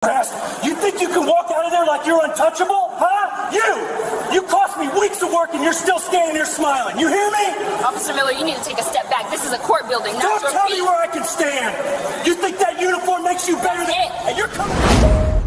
You think you can walk out of there like you're untouchable? Huh? You cost me weeks of work and you're still standing there smiling. You hear me? Officer Miller, you need to take a step back. This is a court building, not Don't your tell feet. me where I can stand. You think that uniform makes you better than... And you're coming...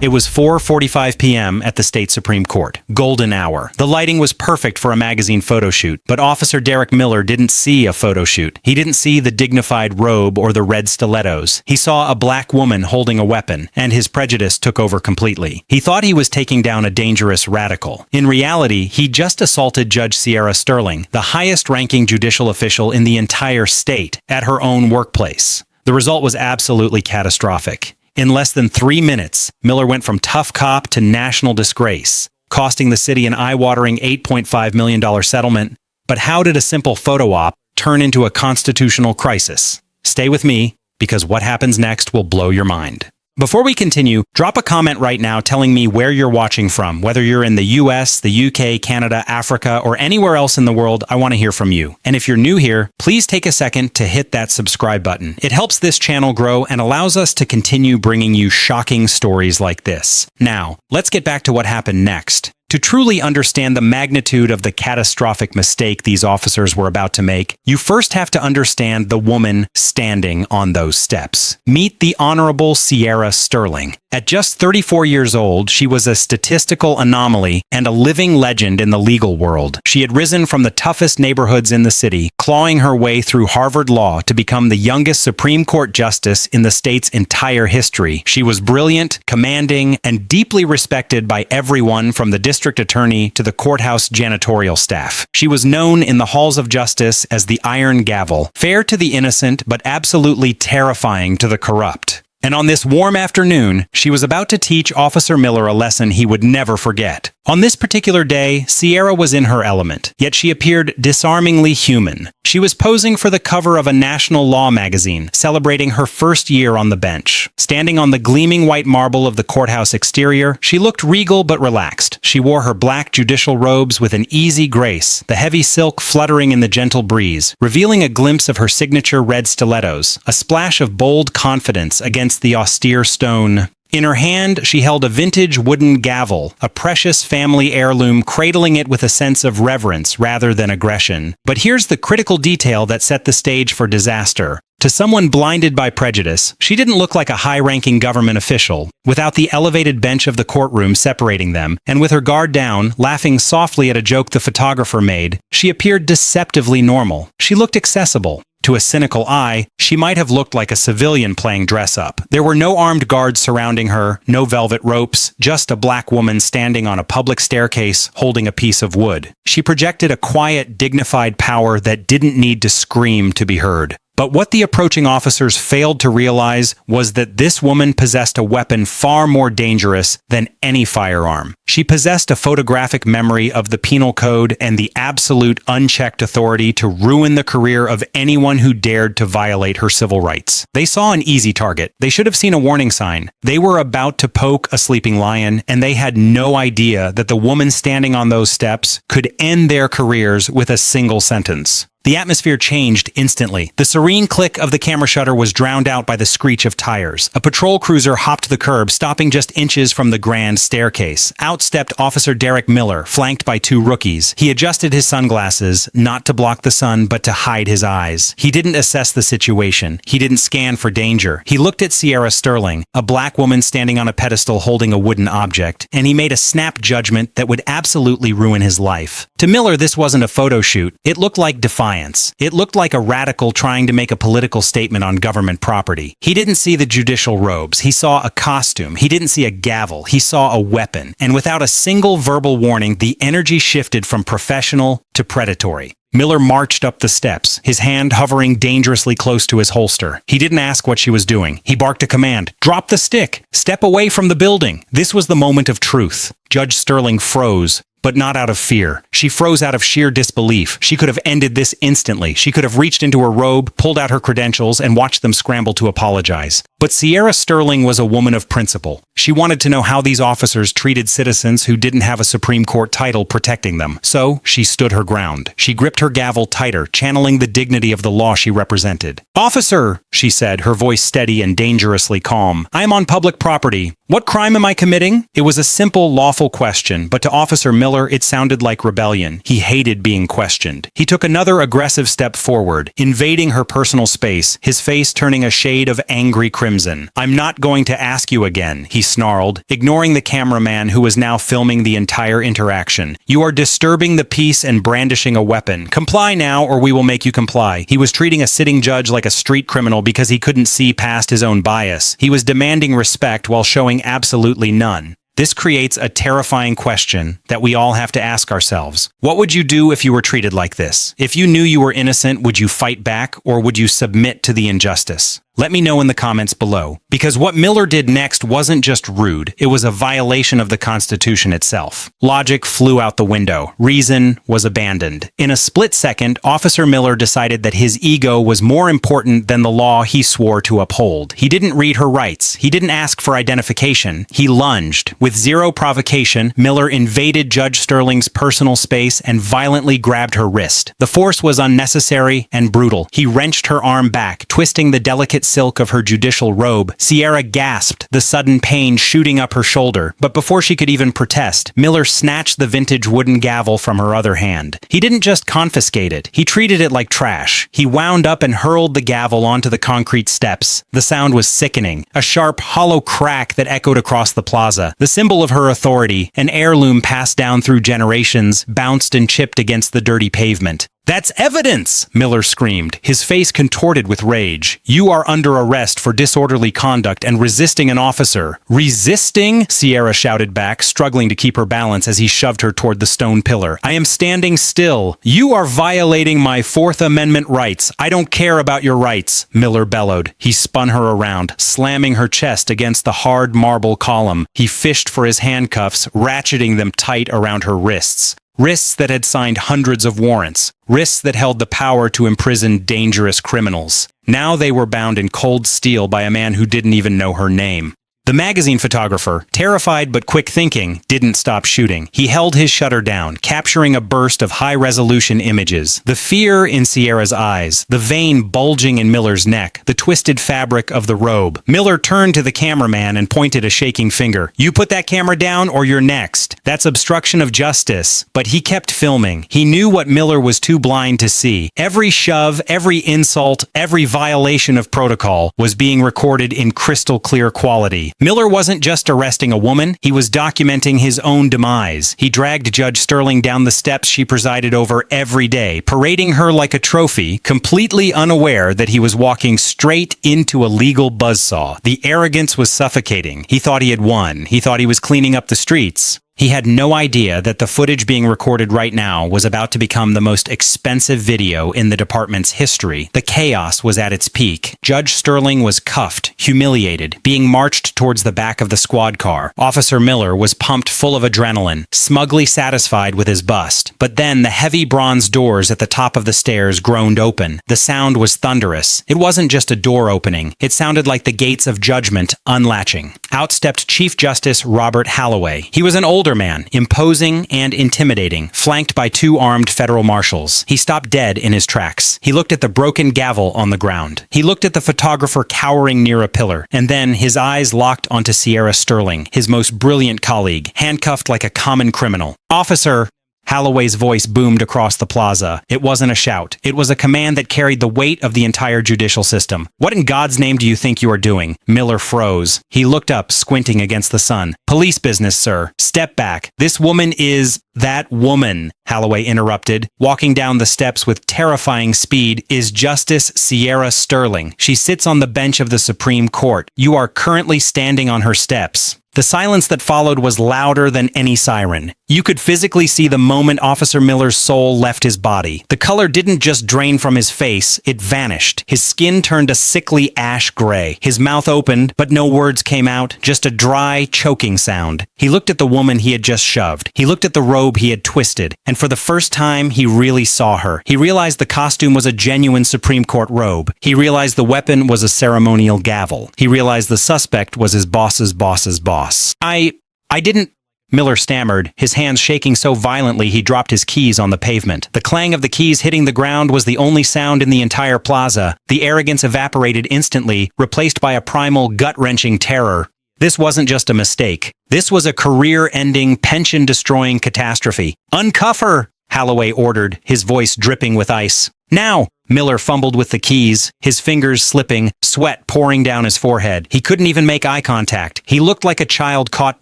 It was 4:45 p.m. at the state Supreme Court. Golden hour. The lighting was perfect for a magazine photo shoot, but Officer Derek Miller didn't see a photo shoot. He didn't see the dignified robe or the red stilettos. He saw a black woman holding a weapon, and his prejudice took over completely. He thought he was taking down a dangerous radical. In reality, he just assaulted Judge Sierra Sterling, the highest-ranking judicial official in the entire state, at her own workplace. The result was absolutely catastrophic. In less than 3 minutes, Miller went from tough cop to national disgrace, costing the city an eye-watering $8.5 million settlement. But how did a simple photo op turn into a constitutional crisis? Stay with me, because what happens next will blow your mind. Before we continue, drop a comment right now telling me where you're watching from. Whether you're in the US, the UK, Canada, Africa, or anywhere else in the world, I want to hear from you. And if you're new here, please take a second to hit that subscribe button. It helps this channel grow and allows us to continue bringing you shocking stories like this. Now, let's get back to what happened next. To truly understand the magnitude of the catastrophic mistake these officers were about to make, you first have to understand the woman standing on those steps. Meet the Honorable Sierra Sterling. At just 34 years old, she was a statistical anomaly and a living legend in the legal world. She had risen from the toughest neighborhoods in the city, clawing her way through Harvard Law to become the youngest Supreme Court justice in the state's entire history. She was brilliant, commanding, and deeply respected by everyone from the district attorney to the courthouse janitorial staff. She was known in the halls of justice as the Iron Gavel, fair to the innocent but absolutely terrifying to the corrupt. And on this warm afternoon, she was about to teach Officer Miller a lesson he would never forget. On this particular day, Sierra was in her element, yet she appeared disarmingly human. She was posing for the cover of a national law magazine, celebrating her first year on the bench. Standing on the gleaming white marble of the courthouse exterior, she looked regal but relaxed. She wore her black judicial robes with an easy grace, the heavy silk fluttering in the gentle breeze, revealing a glimpse of her signature red stilettos, a splash of bold confidence against the austere stone. In her hand, she held a vintage wooden gavel, a precious family heirloom, cradling it with a sense of reverence rather than aggression. But here's the critical detail that set the stage for disaster. To someone blinded by prejudice, she didn't look like a high-ranking government official. Without the elevated bench of the courtroom separating them, and with her guard down, laughing softly at a joke the photographer made, she appeared deceptively normal. She looked accessible. To a cynical eye, she might have looked like a civilian playing dress-up. There were no armed guards surrounding her, no velvet ropes, just a black woman standing on a public staircase holding a piece of wood. She projected a quiet, dignified power that didn't need to scream to be heard. But what the approaching officers failed to realize was that this woman possessed a weapon far more dangerous than any firearm. She possessed a photographic memory of the penal code and the absolute unchecked authority to ruin the career of anyone who dared to violate her civil rights. They saw an easy target. They should have seen a warning sign. They were about to poke a sleeping lion, and they had no idea that the woman standing on those steps could end their careers with a single sentence. The atmosphere changed instantly. The serene click of the camera shutter was drowned out by the screech of tires. A patrol cruiser hopped the curb, stopping just inches from the grand staircase. Out stepped Officer Derek Miller, flanked by 2 rookies. He adjusted his sunglasses, not to block the sun, but to hide his eyes. He didn't assess the situation. He didn't scan for danger. He looked at Sierra Sterling, a black woman standing on a pedestal holding a wooden object, and he made a snap judgment that would absolutely ruin his life. To Miller, this wasn't a photo shoot. It looked like defiance. It looked like a radical trying to make a political statement on government property. He didn't see the judicial robes. He saw a costume. He didn't see a gavel. He saw a weapon. And without a single verbal warning, the energy shifted from professional to predatory. Miller marched up the steps, his hand hovering dangerously close to his holster. He didn't ask what she was doing. He barked a command. Drop the stick. Step away from the building. This was the moment of truth. Judge Sterling froze. But not out of fear. She froze out of sheer disbelief. She could have ended this instantly. She could have reached into her robe, pulled out her credentials, and watched them scramble to apologize. But Sierra Sterling was a woman of principle. She wanted to know how these officers treated citizens who didn't have a Supreme Court title protecting them. So she stood her ground. She gripped her gavel tighter, channeling the dignity of the law she represented. "Officer," she said, her voice steady and dangerously calm, "I am on public property. What crime am I committing? It was a simple, lawful question, but to Officer Miller, it sounded like rebellion. He hated being questioned. He took another aggressive step forward, invading her personal space, his face turning a shade of angry crimson. I'm not going to ask you again, he snarled, ignoring the cameraman who was now filming the entire interaction. You are disturbing the peace and brandishing a weapon. Comply now, or we will make you comply. He was treating a sitting judge like a street criminal because he couldn't see past his own bias. He was demanding respect while showing absolutely none. This creates a terrifying question that we all have to ask ourselves. What would you do if you were treated like this? If you knew you were innocent, would you fight back, or would you submit to the injustice? Let me know in the comments below. Because what Miller did next wasn't just rude, it was a violation of the Constitution itself. Logic flew out the window. Reason was abandoned. In a split second, Officer Miller decided that his ego was more important than the law he swore to uphold. He didn't read her rights. He didn't ask for identification. He lunged. With zero provocation, Miller invaded Judge Sterling's personal space and violently grabbed her wrist. The force was unnecessary and brutal. He wrenched her arm back, twisting the delicate silk of her judicial robe. Sierra gasped, the sudden pain shooting up her shoulder. But before she could even protest, Miller snatched the vintage wooden gavel from her other hand. He didn't just confiscate it, he treated it like trash. He wound up and hurled the gavel onto the concrete steps. The sound was sickening, a sharp, hollow crack that echoed across the plaza. The symbol of her authority, an heirloom passed down through generations, bounced and chipped against the dirty pavement. That's evidence! Miller screamed, his face contorted with rage. You are under arrest for disorderly conduct and resisting an officer. Resisting? Sierra shouted back, struggling to keep her balance as he shoved her toward the stone pillar. I am standing still. You are violating my Fourth Amendment rights. I don't care about your rights, Miller bellowed. He spun her around, slamming her chest against the hard marble column. He fished for his handcuffs, ratcheting them tight around her wrists. Wrists that had signed hundreds of warrants. Wrists that held the power to imprison dangerous criminals. Now they were bound in cold steel by a man who didn't even know her name. The magazine photographer, terrified but quick thinking, didn't stop shooting. He held his shutter down, capturing a burst of high-resolution images. The fear in Sierra's eyes, the vein bulging in Miller's neck, the twisted fabric of the robe. Miller turned to the cameraman and pointed a shaking finger. You put that camera down or you're next. That's obstruction of justice. But he kept filming. He knew what Miller was too blind to see. Every shove, every insult, every violation of protocol was being recorded in crystal clear quality. Miller wasn't just arresting a woman, he was documenting his own demise. He dragged Judge Sterling down the steps she presided over every day, parading her like a trophy, completely unaware that he was walking straight into a legal buzzsaw. The arrogance was suffocating. He thought he had won. He thought he was cleaning up the streets. He had no idea that the footage being recorded right now was about to become the most expensive video in the department's history. The chaos was at its peak. Judge Sterling was cuffed, humiliated, being marched towards the back of the squad car. Officer Miller was pumped full of adrenaline, smugly satisfied with his bust. But then the heavy bronze doors at the top of the stairs groaned open. The sound was thunderous. It wasn't just a door opening. It sounded like the gates of judgment unlatching. Out stepped Chief Justice Robert Holloway. He was an older man, imposing and intimidating, flanked by two armed federal marshals. He stopped dead in his tracks. He looked at the broken gavel on the ground. He looked at the photographer cowering near a pillar, and then his eyes locked onto Sierra Sterling, his most brilliant colleague, handcuffed like a common criminal. Officer, Holloway's voice boomed across the plaza. It wasn't a shout. It was a command that carried the weight of the entire judicial system. What in God's name do you think you are doing? Miller froze. He looked up, squinting against the sun. Police business, sir. Step back. This woman is... That woman, Holloway interrupted, walking down the steps with terrifying speed, is Justice Sierra Sterling. She sits on the bench of the Supreme Court. You are currently standing on her steps. The silence that followed was louder than any siren. You could physically see the moment Officer Miller's soul left his body. The color didn't just drain from his face, it vanished. His skin turned a sickly ash gray. His mouth opened, but no words came out, just a dry, choking sound. He looked at the woman he had just shoved. He looked at the robe he had twisted, and for the first time, he really saw her. He realized the costume was a genuine Supreme Court robe. He realized the weapon was a ceremonial gavel. He realized the suspect was his boss's boss's boss. I didn't... Miller stammered, his hands shaking so violently he dropped his keys on the pavement. The clang of the keys hitting the ground was the only sound in the entire plaza. The arrogance evaporated instantly, replaced by a primal, gut-wrenching terror. This wasn't just a mistake. This was a career-ending, pension-destroying catastrophe. "Uncuff her!" Holloway ordered, his voice dripping with ice. "Now!" Miller fumbled with the keys, his fingers slipping, sweat pouring down his forehead. He couldn't even make eye contact. He looked like a child caught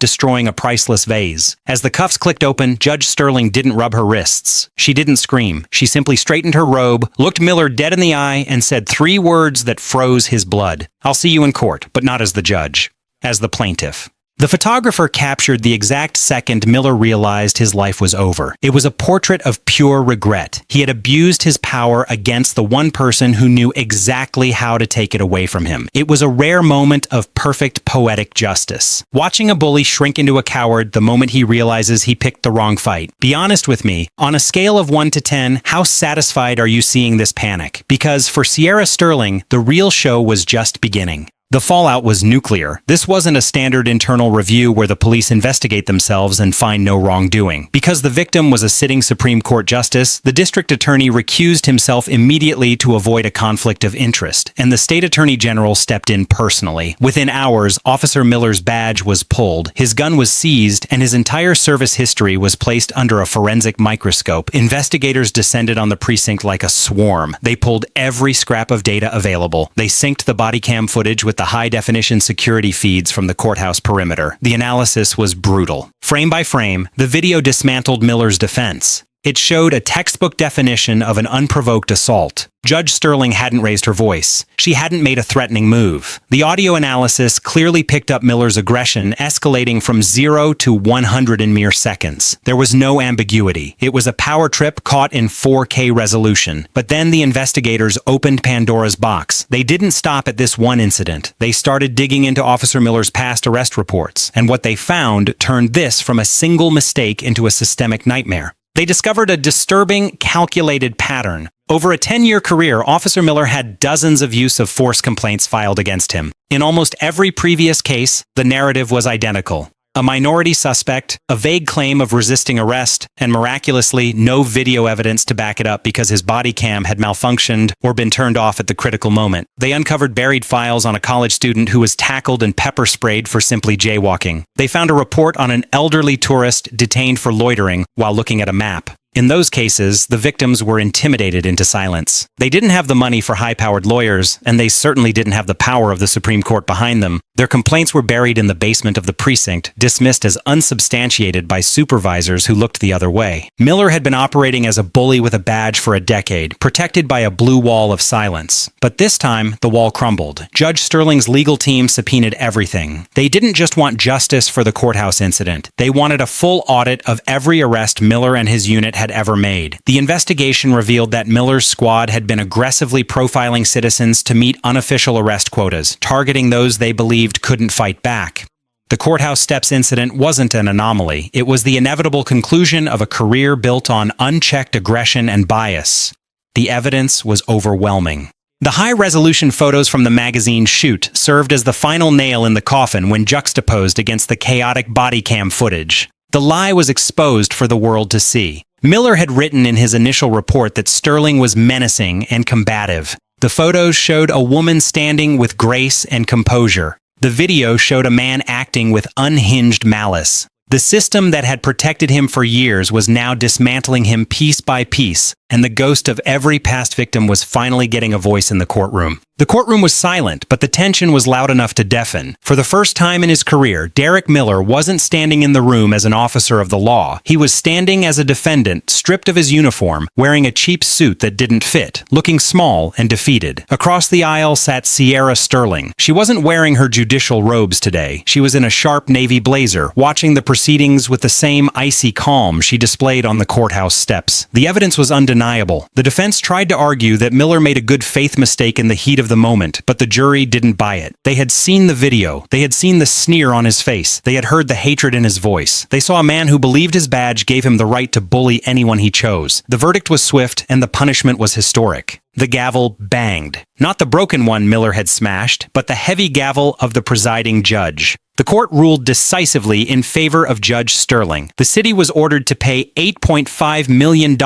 destroying a priceless vase. As the cuffs clicked open, Judge Sterling didn't rub her wrists. She didn't scream. She simply straightened her robe, looked Miller dead in the eye, and said 3 words that froze his blood. "I'll see you in court, but not as the judge, as the plaintiff." The photographer captured the exact second Miller realized his life was over. It was a portrait of pure regret. He had abused his power against the one person who knew exactly how to take it away from him. It was a rare moment of perfect poetic justice. Watching a bully shrink into a coward the moment he realizes he picked the wrong fight. Be honest with me, on a scale of 1 to 10, how satisfied are you seeing this panic? Because for Sierra Sterling, the real show was just beginning. The fallout was nuclear. This wasn't a standard internal review where the police investigate themselves and find no wrongdoing. Because the victim was a sitting Supreme Court justice, the district attorney recused himself immediately to avoid a conflict of interest, and the state attorney general stepped in personally. Within hours, Officer Miller's badge was pulled, his gun was seized, and his entire service history was placed under a forensic microscope. Investigators descended on the precinct like a swarm. They pulled every scrap of data available. They synced the body cam footage with the high-definition security feeds from the courthouse perimeter. The analysis was brutal. Frame by frame, the video dismantled Miller's defense. It showed a textbook definition of an unprovoked assault. Judge Sterling hadn't raised her voice. She hadn't made a threatening move. The audio analysis clearly picked up Miller's aggression, escalating from 0 to 100 in mere seconds. There was no ambiguity. It was a power trip caught in 4K resolution. But then the investigators opened Pandora's box. They didn't stop at this one incident. They started digging into Officer Miller's past arrest reports, and what they found turned this from a single mistake into a systemic nightmare. They discovered a disturbing, calculated pattern. Over a 10-year career, Officer Miller had dozens of use of force complaints filed against him. In almost every previous case, the narrative was identical. A minority suspect, a vague claim of resisting arrest, and miraculously, no video evidence to back it up because his body cam had malfunctioned or been turned off at the critical moment. They uncovered buried files on a college student who was tackled and pepper sprayed for simply jaywalking. They found a report on an elderly tourist detained for loitering while looking at a map. In those cases, the victims were intimidated into silence. They didn't have the money for high-powered lawyers, and they certainly didn't have the power of the Supreme Court behind them. Their complaints were buried in the basement of the precinct, dismissed as unsubstantiated by supervisors who looked the other way. Miller had been operating as a bully with a badge for a decade, protected by a blue wall of silence. But this time, the wall crumbled. Judge Sterling's legal team subpoenaed everything. They didn't just want justice for the courthouse incident. They wanted a full audit of every arrest Miller and his unit had ever made. The investigation revealed that Miller's squad had been aggressively profiling citizens to meet unofficial arrest quotas, targeting those they believed couldn't fight back. The courthouse steps incident wasn't an anomaly. It was the inevitable conclusion of a career built on unchecked aggression and bias. The evidence was overwhelming. The high-resolution photos from the magazine Shoot served as the final nail in the coffin when juxtaposed against the chaotic body cam footage. The lie was exposed for the world to see. Miller had written in his initial report that Sterling was menacing and combative. The photos showed a woman standing with grace and composure. The video showed a man acting with unhinged malice. The system that had protected him for years was now dismantling him piece by piece, and the ghost of every past victim was finally getting a voice in the courtroom. The courtroom was silent, but the tension was loud enough to deafen. For the first time in his career, Derek Miller wasn't standing in the room as an officer of the law. He was standing as a defendant, stripped of his uniform, wearing a cheap suit that didn't fit, looking small and defeated. Across the aisle sat Sierra Sterling. She wasn't wearing her judicial robes today. She was in a sharp navy blazer, watching the proceedings with the same icy calm she displayed on the courthouse steps. The evidence was undeniable. The defense tried to argue that Miller made a good faith mistake in the heat of the moment, but the jury didn't buy it. They had seen the video. They had seen the sneer on his face. They had heard the hatred in his voice. They saw a man who believed his badge gave him the right to bully anyone he chose. The verdict was swift, and the punishment was historic. The gavel banged. Not the broken one Miller had smashed, but the heavy gavel of the presiding judge. The court ruled decisively in favor of Judge Sterling. The city was ordered to pay $8.5 million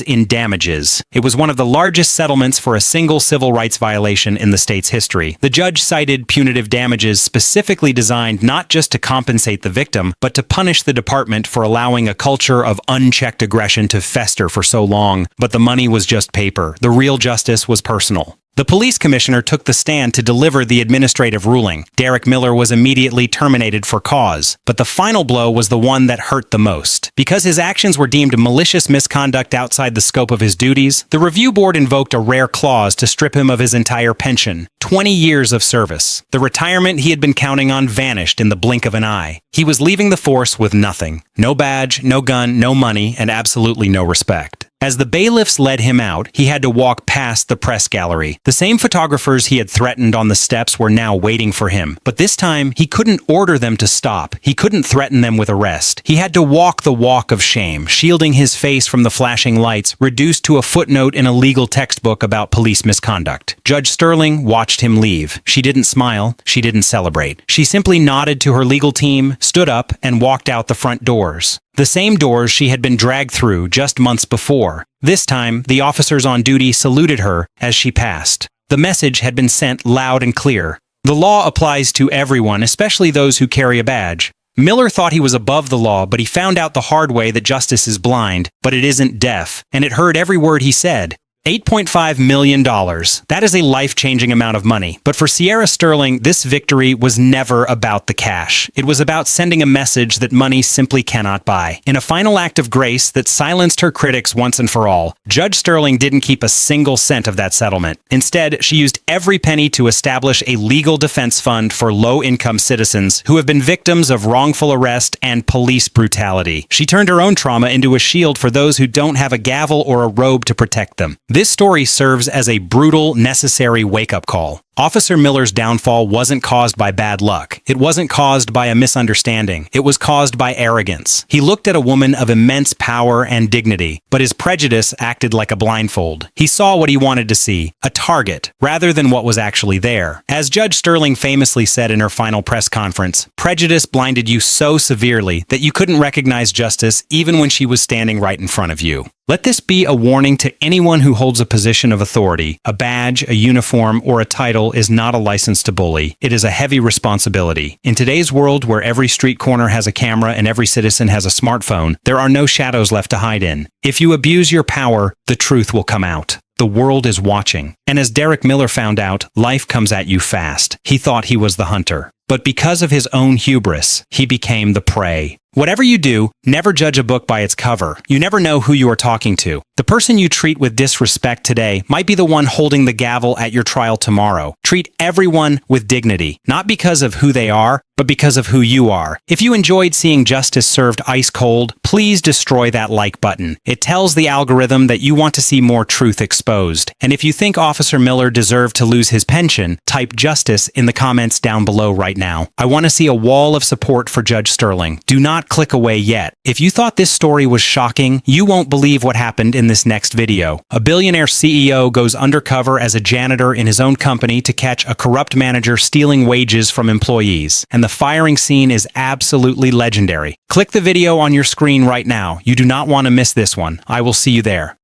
in damages. It was one of the largest settlements for a single civil rights violation in the state's history. The judge cited punitive damages specifically designed not just to compensate the victim, but to punish the department for allowing a culture of unchecked aggression to fester for so long. But the money was just paper. The real justice was personal. The police commissioner took the stand to deliver the administrative ruling. Derek Miller was immediately terminated for cause, but the final blow was the one that hurt the most. Because his actions were deemed malicious misconduct outside the scope of his duties, the review board invoked a rare clause to strip him of his entire pension, 20 years of service. The retirement he had been counting on vanished in the blink of an eye. He was leaving the force with nothing. No badge, no gun, no money, and absolutely no respect. As the bailiffs led him out, he had to walk past the press gallery. The same photographers he had threatened on the steps were now waiting for him. But this time, he couldn't order them to stop. He couldn't threaten them with arrest. He had to walk the walk of shame, shielding his face from the flashing lights, reduced to a footnote in a legal textbook about police misconduct. Judge Sterling watched him leave. She didn't smile. She didn't celebrate. She simply nodded to her legal team, stood up, and walked out the front doors. The same doors she had been dragged through just months before. This time, the officers on duty saluted her as she passed. The message had been sent loud and clear. The law applies to everyone, especially those who carry a badge. Miller thought he was above the law, but he found out the hard way that justice is blind, but it isn't deaf, and it heard every word he said. $8.5 million. That is a life-changing amount of money. But for Sierra Sterling, this victory was never about the cash. It was about sending a message that money simply cannot buy. In a final act of grace that silenced her critics once and for all, Judge Sterling didn't keep a single cent of that settlement. Instead, she used every penny to establish a legal defense fund for low-income citizens who have been victims of wrongful arrest and police brutality. She turned her own trauma into a shield for those who don't have a gavel or a robe to protect them. This story serves as a brutal, necessary wake-up call. Officer Miller's downfall wasn't caused by bad luck. It wasn't caused by a misunderstanding. It was caused by arrogance. He looked at a woman of immense power and dignity, but his prejudice acted like a blindfold. He saw what he wanted to see, a target, rather than what was actually there. As Judge Sterling famously said in her final press conference, prejudice blinded you so severely that you couldn't recognize justice even when she was standing right in front of you. Let this be a warning to anyone who holds a position of authority. A badge, a uniform, or a title is not a license to bully. It is a heavy responsibility. In today's world where every street corner has a camera and every citizen has a smartphone, there are no shadows left to hide in. If you abuse your power, the truth will come out. The world is watching. And as Derek Miller found out, life comes at you fast. He thought he was the hunter. But because of his own hubris, he became the prey. Whatever you do, never judge a book by its cover. You never know who you are talking to. The person you treat with disrespect today might be the one holding the gavel at your trial tomorrow. Treat everyone with dignity, not because of who they are, but because of who you are. If you enjoyed seeing justice served ice cold, please destroy that like button. It tells the algorithm that you want to see more truth exposed. And if you think Officer Miller deserved to lose his pension, type justice in the comments down below right now. I want to see a wall of support for Judge Sterling. Do not click away yet. If you thought this story was shocking, you won't believe what happened in this next video. A billionaire CEO goes undercover as a janitor in his own company to catch a corrupt manager stealing wages from employees. And the firing scene is absolutely legendary. Click the video on your screen right now. You do not want to miss this one. I will see you there.